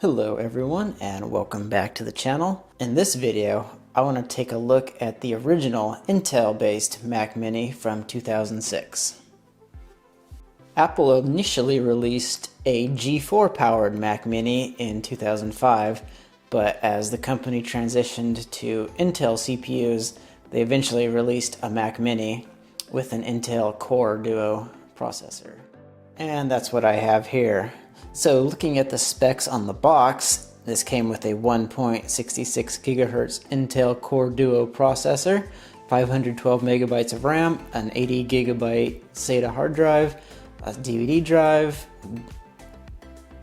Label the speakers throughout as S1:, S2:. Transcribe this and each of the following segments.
S1: Hello everyone and welcome back to the channel. In this video, I want to take a look at the original Intel-based Mac Mini from 2006. Apple initially released a G4 powered Mac Mini in 2005, but as the company transitioned to Intel CPUs, they eventually released a Mac Mini with an Intel Core Duo processor. And that's what I have here. So looking at the specs on the box, this came with a 1.66 GHz Intel Core Duo processor, 512 megabytes of RAM, an 80 gigabyte SATA hard drive, a DVD drive,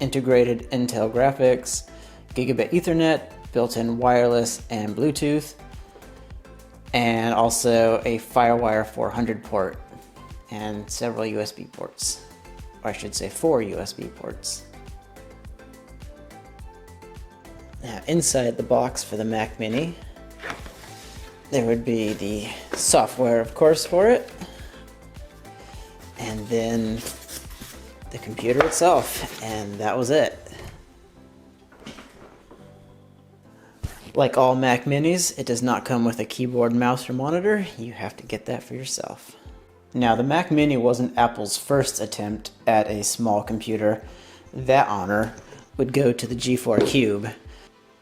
S1: integrated Intel graphics, gigabit Ethernet, built-in wireless and Bluetooth, and also a FireWire 400 port and several USB ports. I should say 4 USB ports. Now inside the box for the Mac Mini, there would be the software, of course, for it, and then the computer itself, and that was it. Like all Mac Minis, it does not come with a keyboard, mouse, or monitor. You have to get that for yourself. Now, the Mac Mini wasn't Apple's first attempt at a small computer. That honor would go to the G4 Cube.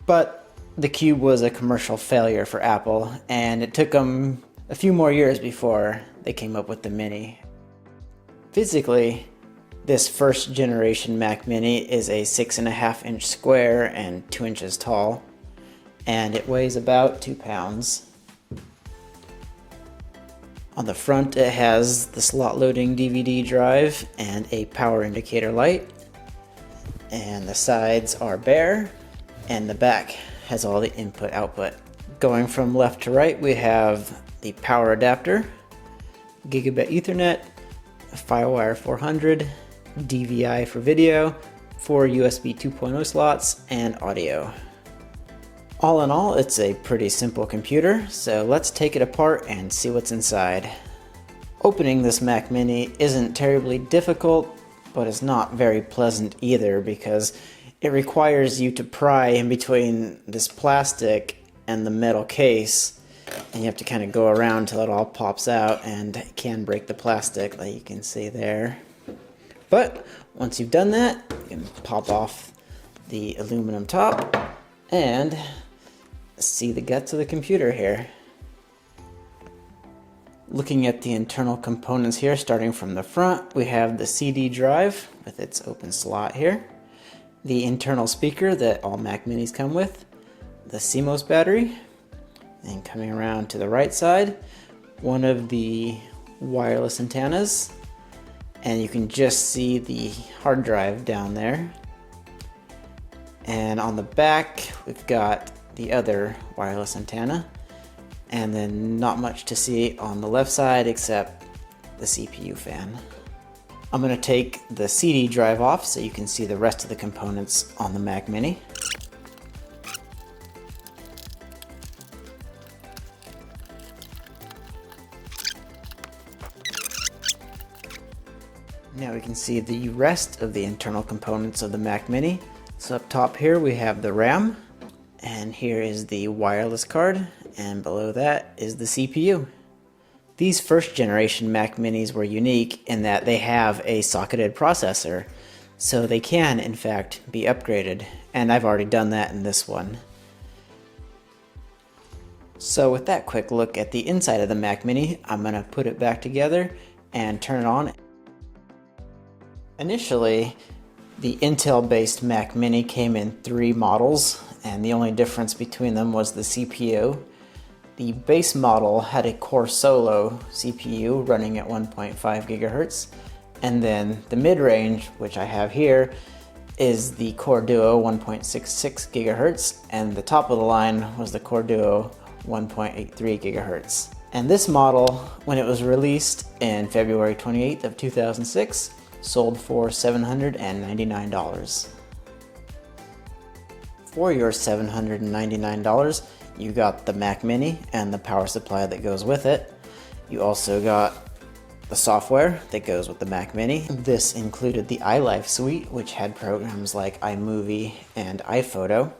S1: But the Cube was a commercial failure for Apple, and it took them a few more years before they came up with the Mini. Physically, this first generation Mac Mini is a 6.5 inch square and 2 inches tall, and it weighs about 2 pounds. On the front, it has the slot loading DVD drive and a power indicator light. And the sides are bare, and the back has all the input output. Going from left to right, we have the power adapter, gigabit Ethernet, FireWire 400, DVI for video, 4 USB 2.0 slots, and audio. All in all, it's a pretty simple computer, so let's take it apart and see what's inside. Opening this Mac Mini isn't terribly difficult, but it's not very pleasant either because it requires you to pry in between this plastic and the metal case, and you have to kind of go around until it all pops out, and it can break the plastic like you can see there. But once you've done that, you can pop off the aluminum top and see the guts of the computer here. Looking at the internal components here, starting from the front, we have the CD drive with its open slot here, the internal speaker that all Mac Minis come with, the CMOS battery, and coming around to the right side, one of the wireless antennas, and you can just see the hard drive down there. And on the back, we've got the other wireless antenna, and then not much to see on the left side except the CPU fan. I'm going to take the CD drive off so you can see the rest of the components on the Mac Mini. Now we can see the rest of the internal components of the Mac Mini. So up top here we have the RAM, and here is the wireless card, and below that is the CPU. These first generation Mac Minis were unique in that they have a socketed processor, so they can in fact be upgraded, and I've already done that in this one. So with that quick look at the inside of the Mac Mini, I'm going to put it back together and turn it on. Initially, the Intel-based Mac Mini came in 3 models, and the only difference between them was the CPU. The base model had a Core Solo CPU running at 1.5 GHz, and then the mid-range, which I have here, is the Core Duo 1.66 GHz, and the top of the line was the Core Duo 1.83 GHz. And this model, when it was released in February 28th of 2006, sold for $799. For your $799, you got the Mac Mini and the power supply that goes with it. You also got the software that goes with the Mac Mini. This included the iLife suite, which had programs like iMovie and iPhoto.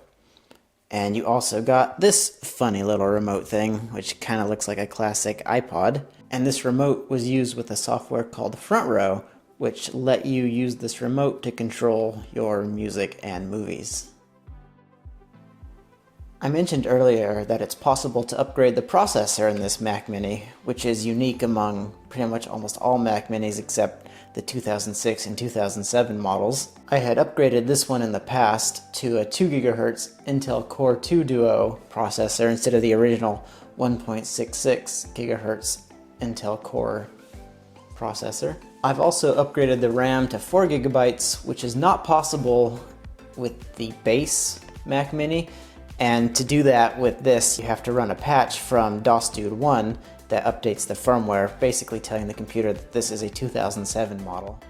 S1: And you also got this funny little remote thing, which kind of looks like a classic iPod. And this remote was used with a software called Front Row, which let you use this remote to control your music and movies. I mentioned earlier that it's possible to upgrade the processor in this Mac Mini, which is unique among pretty much almost all Mac Minis except the 2006 and 2007 models. I had upgraded this one in the past to a 2 GHz Intel Core 2 Duo processor instead of the original 1.66 GHz Intel Core processor. I've also upgraded the RAM to 4 GB, which is not possible with the base Mac Mini. And to do that with this, you have to run a patch from DOSDude 1 that updates the firmware, basically telling the computer that this is a 2007 model.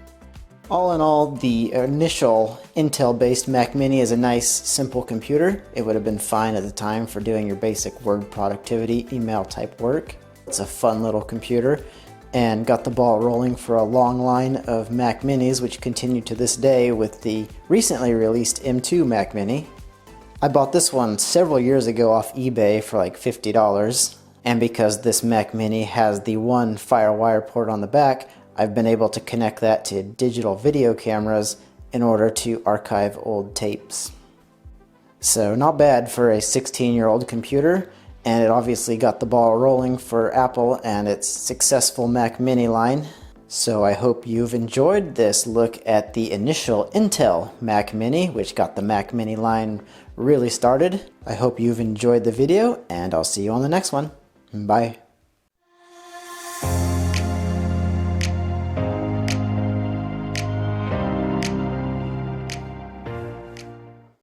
S1: All in all, the initial Intel-based Mac Mini is a nice, simple computer. It would have been fine at the time for doing your basic word productivity, email type work. It's a fun little computer and got the ball rolling for a long line of Mac Minis, which continue to this day with the recently released M2 Mac Mini. I bought this one several years ago off eBay for like $50, and because this Mac Mini has the one FireWire port on the back, I've been able to connect that to digital video cameras in order to archive old tapes. So not bad for a 16-year-old computer, and it obviously got the ball rolling for Apple and its successful Mac Mini line. So I hope you've enjoyed this look at the initial Intel Mac Mini, which got the Mac Mini line really started. I hope you've enjoyed the video, and I'll see you on the next one. Bye.